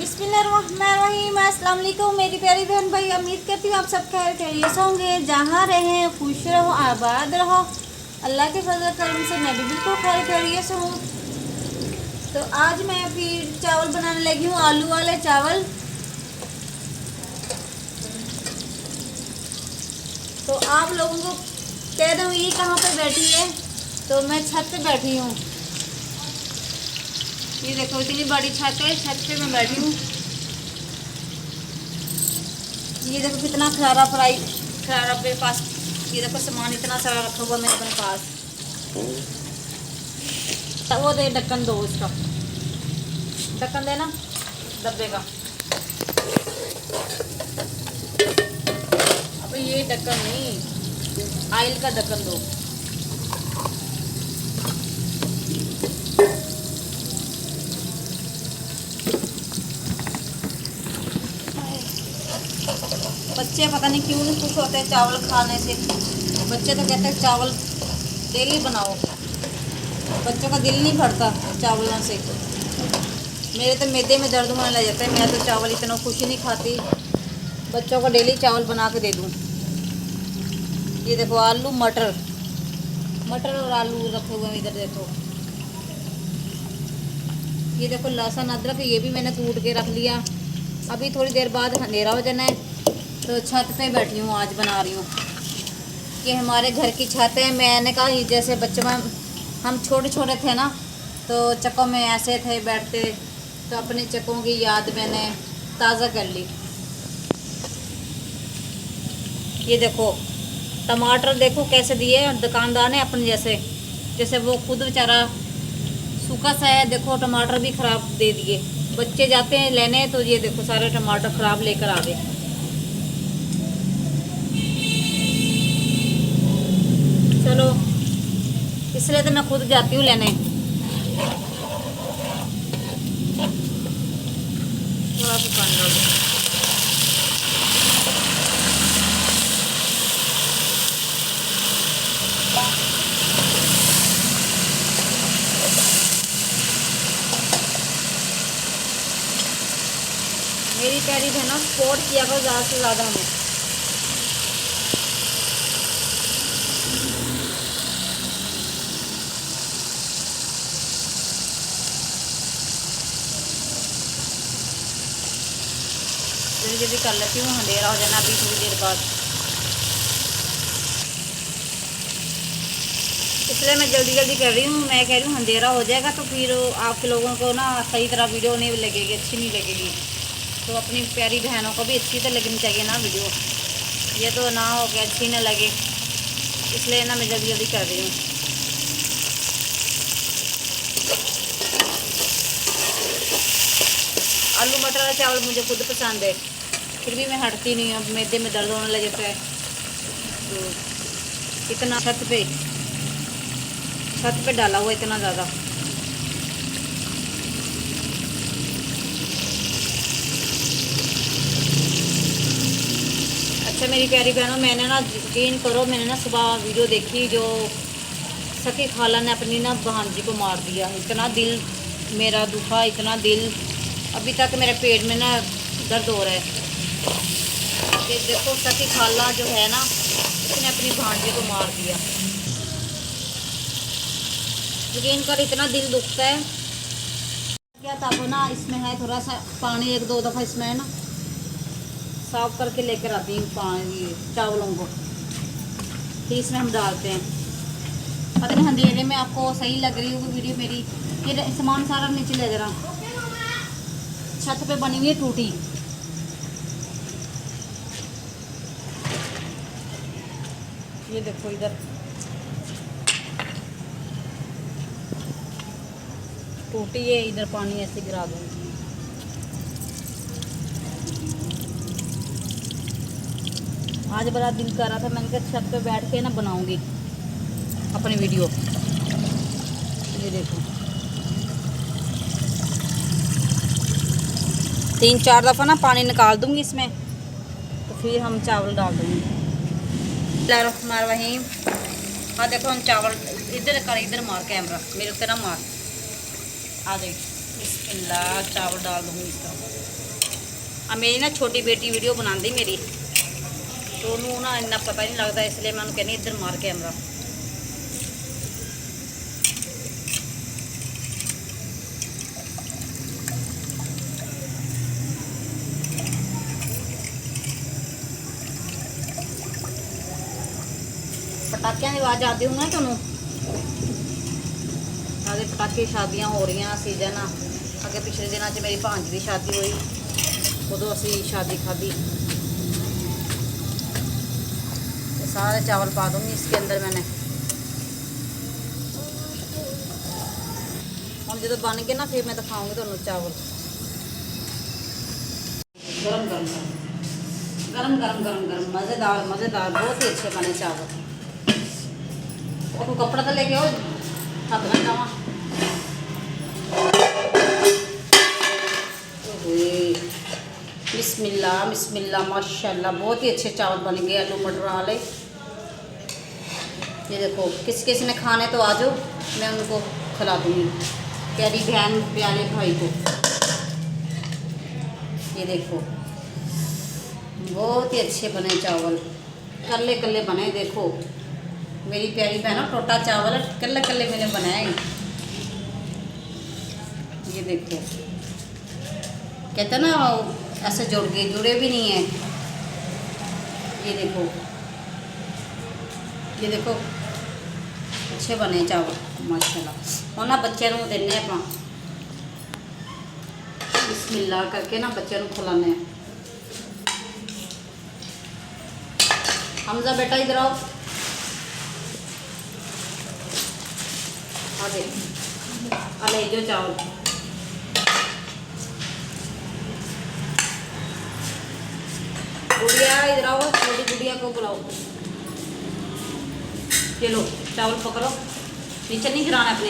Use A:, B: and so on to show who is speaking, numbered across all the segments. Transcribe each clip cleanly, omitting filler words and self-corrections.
A: बिस्मिल्लाहिर्रहमानिर्रहीम। अस्सलाम वालेकुम मेरी प्यारी बहन भाई, उम्मीद करती हूँ आप सब खैरियत से होंगे। जहाँ रहें खुश रहो, आबाद रहो। अल्लाह के फजल करम से मैं भी बिल्कुल खैरियत से हूँ। तो आज मैं फिर चावल बनाने लगी हूँ, आलू वाले चावल। तो आप लोगों को कह दूँ ये कहाँ पे बैठी है, तो मैं छत पे बैठी हूँ। ये देखो इतनी बड़ी छत है, छत पे मैं बैठी हूँ। ये देखो कितना खरारा मेरे पास। ये देखो सामान इतना सारा रखा हुआ मेरे अपने पास। तो वो दे ढक्कन दो, उसका ढक्कन देना डब्बे का। अब ये ढक्कन नहीं, आयल का ढक्कन दो। बच्चे पता नहीं क्यों नहीं खुश होते हैं चावल खाने से। बच्चे तो कहते हैं चावल डेली बनाओ, बच्चों का दिल नहीं भरता चावलों से। मेरे तो मैदे में दर्द होने लग जाता है। मैं तो चावल इतना खुशी नहीं खाती, बच्चों को डेली चावल बना के दे दूँ। ये देखो आलू मटर और आलू रखे हुए हैं इधर देखो। ये देखो लहसुन अदरक, ये भी मैंने कूट के रख लिया। अभी थोड़ी देर बाद अंधेरा हो जाना है, तो छत पे बैठी हूँ, आज बना रही हूँ। ये हमारे घर की छत है। मैंने कहा जैसे बच्चों में हम छोटे छोटे थे ना, तो चक्कों में ऐसे थे बैठते, तो अपने चक्कों की याद मैंने ताज़ा कर ली। ये देखो टमाटर देखो कैसे दिए दुकानदार ने, अपने जैसे वो खुद बेचारा सूखा सा है। देखो टमाटर भी ख़राब दे दिए। बच्चे जाते हैं लेने, तो ये देखो सारे टमाटर ख़राब लेकर आ गए। चलो इसलिए तो मैं खुद जाती हूँ लेने। थोड़ा सा पानी डाल दो। मेरी प्यारी बहनों, सपोर्ट किया करो ज़्यादा से ज़्यादा हमें। जल्दी जल्दी कर लेती हूँ, अंधेरा हो जाना अभी थोड़ी देर बाद। इसलिए मैं जल्दी जल्दी कर रही हूँ। मैं कह रही हूँ अंधेरा हो जाएगा तो फिर आप लोगों को ना सही तरह वीडियो नहीं लगेगी, अच्छी नहीं लगेगी। तो अपनी प्यारी बहनों को भी अच्छी तो लगनी चाहिए ना वीडियो। ये तो ना हो कि अच्छी ना लगे, इसलिए ना मैं जल्दी जल्दी कर रही हूँ। आलू मटर वाला चावल मुझे खुद पसंद है, फिर भी मैं हटती नहीं हूँ। मैदे में दर्द होने लग जाता है। तो इतना छत पे डाला हुआ इतना ज़्यादा। अच्छा मेरी प्यारी बहनों, मैंने ना यकीन करो, मैंने ना सुबह वीडियो देखी जो सखी खाला ने अपनी ना भांजी को मार दिया। इतना दिल मेरा दुखा, इतना दिल, अभी तक मेरे पेट में ना दर्द हो रहा है। ये देखो सखी खाला जो है ना, उसने अपनी भांजी को मार दिया। यकीन कर इतना दिल दुखता है। क्या था वो ना, इसमें है थोड़ा सा पानी, एक दो दफ़ा इसमें है ना साफ करके लेकर आती हूँ पानी चावलों को, फिर इसमें हम डालते हैं। पता नहीं अंधेरे में आपको सही लग रही होगी वीडियो मेरी। ये सामान सारा नीचे ले जरा, छत पे बनी हुई है टूटी। ये देखो इधर टूटी है, इधर पानी ऐसे गिरा दूँगी। आज बड़ा दिल कर रहा था, मैंने कहा छत पे बैठ के ना बनाऊंगी अपनी वीडियो। ये देखो 3-4 दफ़ा ना पानी निकाल दूंगी इसमें, तो फिर हम चावल डाल दूँगी। बिस्मिल्लाहिर्रहमानिर्रहीम। हाँ देखो हम चावल इधर मार कैमरा मेरे ऊपर ना मार आ जाए। बिस्मिल्लाह, चावल डाल दूँगी इसका। अब मेरी ना छोटी बेटी वीडियो बनाती मेरी, तो उन्होंने ना इन्ना पता नहीं लगता, इसलिए मैं कहनी इधर मार कैमरा। पटाखियां की आवाज़ आती होंगी तुहानू, आगे पटाखे, शादियां हो रही सीजन आ। अगे पिछले दिनों च मेरी भांज की शादी हुई, उदों असी शादी खाधी। सारे चावल पा दूंगी इसके अंदर मैंने। हम जो बन गए ना फिर मैं दिखाऊंगी तुहानू चावल। गरम गरम गरम गरम गरम गरम मज़ेदार मज़ेदार, बहुत ही अच्छे बने चावल। और कपड़ा तो लेके आओ, हाथ ना जावा। बिस्मिल्लाह बिस्मिल्लाह, माशाल्लाह बहुत ही अच्छे चावल बन गए आलू मटर वाले। ये देखो, किसी ने खाने तो आ जाओ, मैं उनको खिला दूँगी, प्यारी बहन प्यारे भाई को। ये देखो बहुत ही अच्छे बने चावल, कल्ले कल्ले बने। देखो मेरी प्यारी बहन, टोटा चावल कल्ले कल्ले मैंने बनाए। ये देखो, कहते ना ऐसे जुड़े भी नहीं है। ये देखो, ये देखो अच्छे बने चावल माशाल्लाह। और ना बच्चों को देने अपना बिस्मिल्लाह करके ना बच्चों को खिलाने। हमजा बेटा इधर आओ, आ ले जो चावल। गुड़िया इधर आओ, छोटी गुड़िया को बुलाओ। चलो चावल पकड़ो, नीचे नहीं गिराना अपने,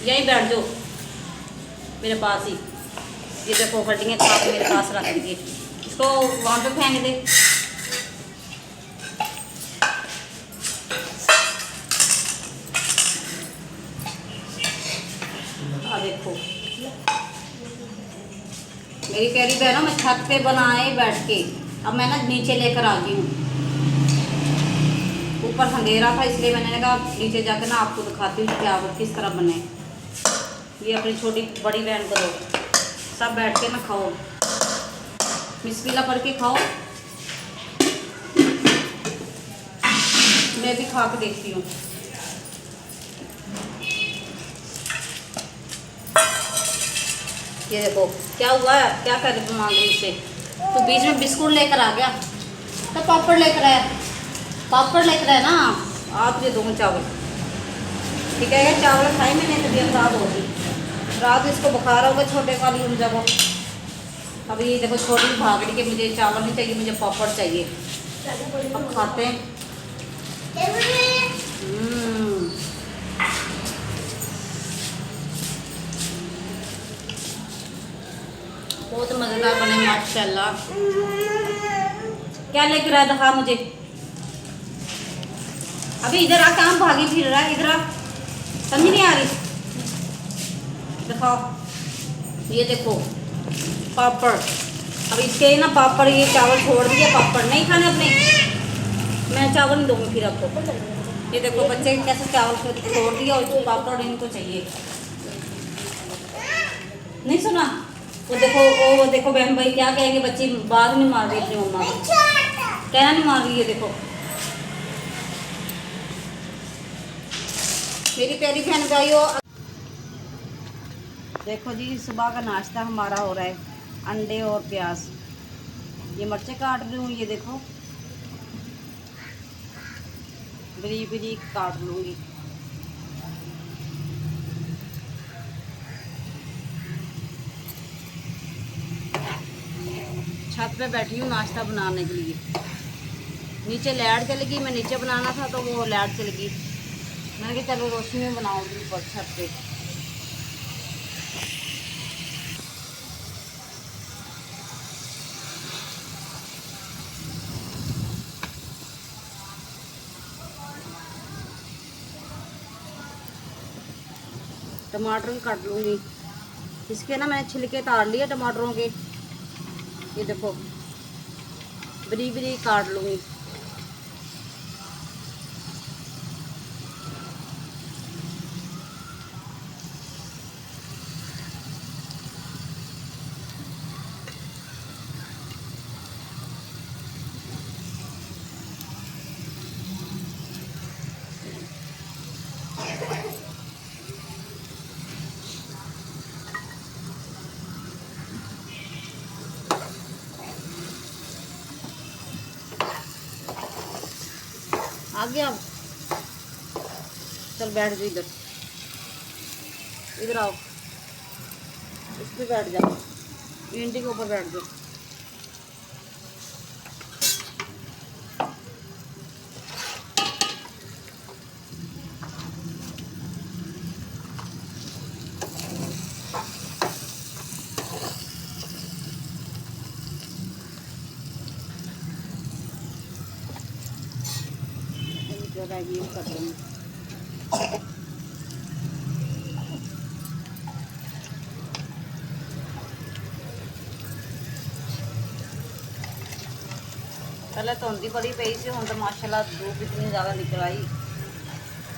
A: यहीं बैठ जाओ मेरे पास ही। ये देखो हड्डियाँ खा के मेरे पास रख दीजिए, इसको वहाँ पे फेंक दे। देखो मेरी प्यारी बहनों, मैं छत पे बनाए बैठ के, अब मैं ना नीचे लेकर आ गई हूँ। ऊपर अंधेरा था इसलिए मैंने कहा नीचे जाकर ना आपको दिखाती हूँ क्या किस तरह बने। ये अपनी छोटी बड़ी बहन को दो, सब बैठ के ना खाओ, बिस्मिल्लाह पढ़ के खाओ। मैं भी खा के देखती हूँ। ये देखो क्या हुआ है, क्या कर मांग रही उससे, तो बीच में बिस्कुट लेकर आ गया, तो पापड़ लेकर आया, पापड़ लेकर आया ना। आप ये दूँगा चावल, ठीक है। चावल खाए मैंने, तबीयत खराब होगी। रात इसको बुखार होगा छोटे वाली हमजा को। अभी देखो छोटी भाग रही कि मुझे चावल नहीं चाहिए, मुझे पापड़ चाहिए। अब खाते हैं। बहुत मज़ेदार बने माशाल्लाह। क्या लेकर आया दिखा मुझे, अभी इधर आ, काम भागी फिर रहा है, इधर आ, समझ नहीं आ रही। दिखाओ, ये देखो पापड़। अब इसके ना पापड़, ये चावल छोड़ दिए, पापड़ नहीं खाने अपने, मैं चावल नहीं दूँगी फिर आपको। ये देखो बच्चे कैसे चावल छोड़ दिया और पापड़ इनको चाहिए। नहीं सुना, वो देखो बहन भाई क्या कहेंगे, बच्ची बात नहीं मार रही अपनी मम्मा को, कहना नहीं मार रही है। देखो मेरी प्यारी बहन भाइयों, देखो जी सुबह का नाश्ता हमारा हो रहा है, अंडे और प्याज। ये मिर्चें काट रही हूँ, ये देखो बारीक बारीक काट लूँगी। छत पे बैठी हूँ नाश्ता बनाने के लिए। नीचे लाइट चल गई, मैं नीचे बनाना था तो वो लाइट चल गई, मैंने कहा चलो रोशनी में बनाऊंगी ऊपर छत पे। टमाटर भी काट लूँगी। इसके ना मैंने छिलके तार लिए टमाटरों के, ये देखो बरी बरी काट लूँगी। आ गया, चल बैठ जाओ इधर, इधर आओ, इस पे बैठ जाओ, भिंडी के ऊपर बैठ जाओ। ज़रा ये कर लूँगी। पहले धुंधी बड़ी पई सी, हुण तो माशाल्लाह धूप इतनी ज़्यादा निकल आई।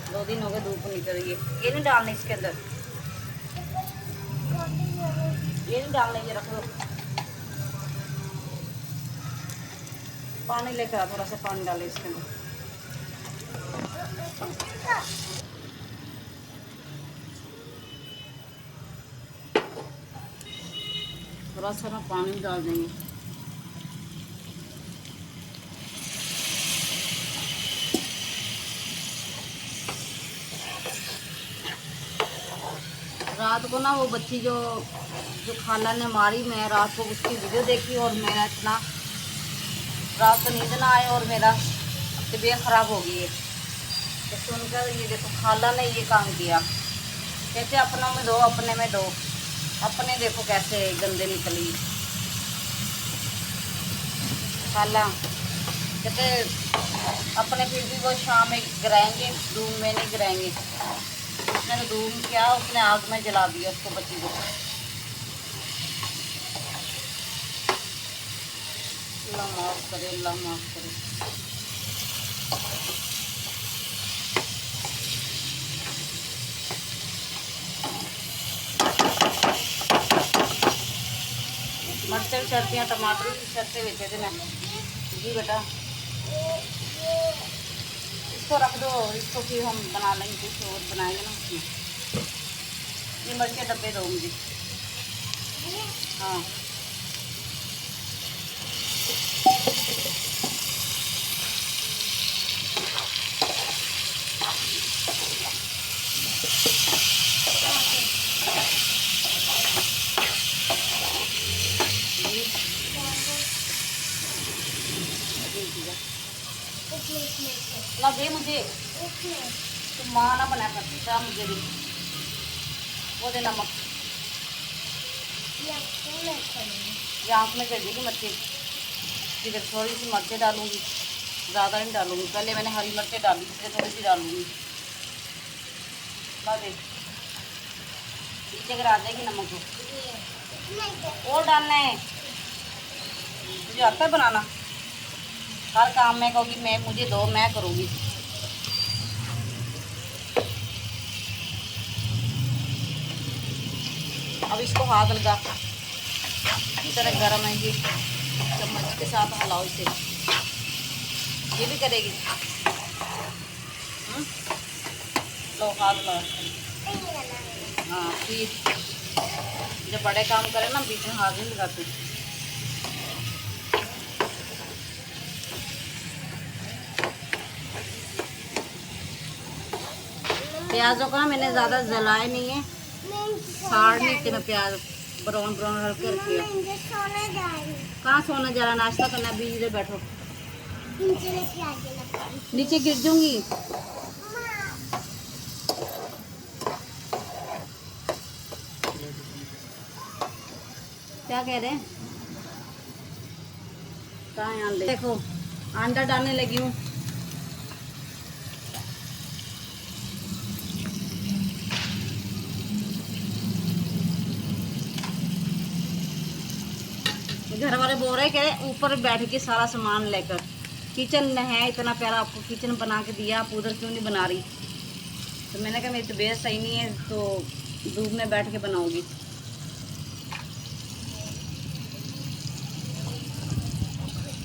A: 2 दिन हो गए धूप निकल रही है। ये नहीं डालना इसके अंदर, ये नहीं डालना, ये रख दो। पानी लेकर आ, थोड़ा सा पानी डाले इसके अंदर। थोड़ा सा ना पानी डाल देंगे। रात को ना वो बच्ची जो खाला ने मारी, मैं रात को उसकी वीडियो देखी और मेरा इतना रात को नींद ना आए और मेरा तबीयत ख़राब हो गई है। तो सुनकर ये देखो खाला ने ये काम किया, कहते अपनों में दो अपने में दो, अपने देखो कैसे गंदे निकली। खाला कहते अपने फिर भी वो शाम में गिराएंगे, धूम में नहीं गिराएंगे। उसने तो धूम किया, उसने आग में जला दिया उसको, बच्ची को। अल्लाह माफ़ करे, अल्लाह माफ़ करे। मिर्चें भी चढ़ती, टमाटर भी चढ़ते बेचे थे मैं जी बेटा। इसको रख दो, इसको फिर हम बना लेंगे, कुछ और बनाएंगे ना उसमें। ये मिर्च के डब्बे दो मुझे। हाँ ला दे मुझे, तुम माँ ना बना कर क्या मुझे भी वो दे नमक। ये आँख में कर देगी मच्छी। फिर थोड़ी सी मिर्चें डालूंगी, ज़्यादा नहीं डालूंगी। पहले मैंने हरी मिर्चें डाली, इसलिए थोड़ी सी डालूंगी। ला दे, नीचे गिरा देगी नमक को। और डालना है, मुझे आता है बनाना। हर काम में कहोगी मैं, मुझे दो, मैं करूँगी। अब इसको हाथ लगा, इस तरह गर्म है ये, चम्मच के साथ हिलाओ इसे। ये भी करेगी। लो हाथ लगा। हाँ फिर जब बड़े काम करें ना, बीच में हाथ नहीं लगाते। प्याजों को ना मैंने ज़्यादा जलाए नहीं है, साड़ नहीं थे मैं प्याज, ब्राउन ब्राउन हल्के रखे। कहाँ सोना जा रहा, नाश्ता करना। अभी इधर बैठो, नीचे गिर जाऊंगी। क्या कह रहे हैं? कहाँ है अंडे? देखो अंडा डालने लगी हूँ। घर वाले बोल रहे कह रहे ऊपर बैठ के सारा सामान लेकर, किचन है इतना प्यारा आपको किचन बना के दिया, आप उधर क्यों नहीं बना रही। तो मैंने कहा मेरी तबीयत सही नहीं है तो धूप में बैठ के बनाऊंगी।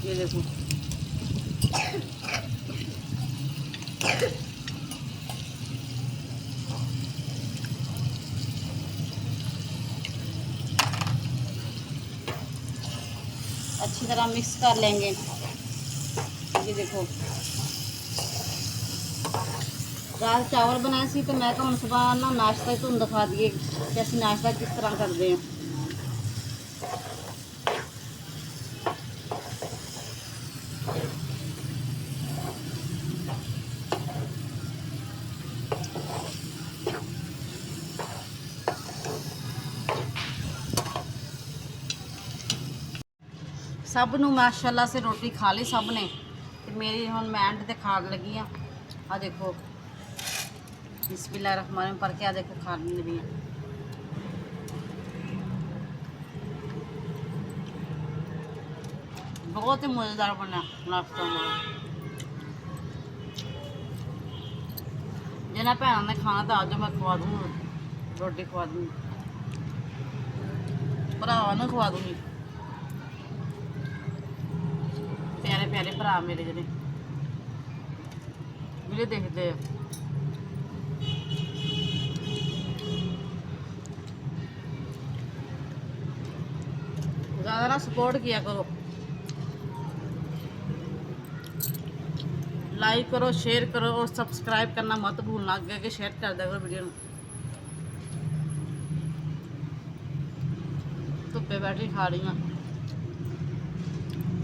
A: ये देखो अच्छी तरह मिक्स कर लेंगे। ये देखो रात चावल बनाए सी तो मैं तो सुबह ना नाश्ता ही तुम दिखा दिए कैसे नाश्ता किस तरह करते हैं। सब नू माशाल्लाह से रोटी खा ली सब ने, ते मेरी हुण मैं एंड ते खाण लगी हाँ। आ देखो बिस्मिल्लाह रहमान रहीम पढ़ के आ देखो खाने लगी हैं। बहुत ही मज़ेदार बना नाश्ता जिन्हें भैनों ने खाना तो आज मैं खवा दूँगी, रोटी खवा दूँगी, भरावां नूं खवा दूँगी। प्यारे प्यारे भरा मेरे जिन्हें वीडियो देखते हैं। ज़्यादा ना सपोर्ट किया करो, लाइक करो, शेयर करो और सब्सक्राइब करना मत भूलना। आगे के शेयर कर दिया करो वीडियो। धुप्पे बैठी खा रही हूँ,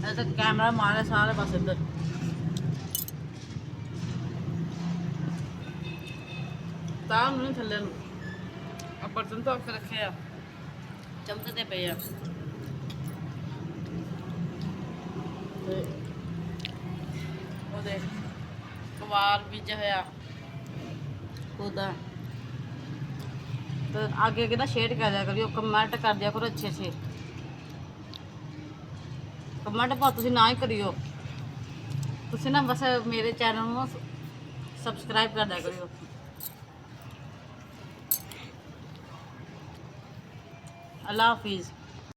A: ऐसे कैमरा मारे सारे पास इधर। ताम नहीं थले अब बर्तन धो के रखे चमकते पे आ। कवार बीज होया खुदा तो आगे के ना शेयर कर दिया करियो, कमेंट कर दिया करो अच्छे अच्छे कमेंट भाव तुम ना ही करियो, तुम ना बस मेरे चैनल में सबसक्राइब कर दिया करियो। अल्लाह हाफिज़।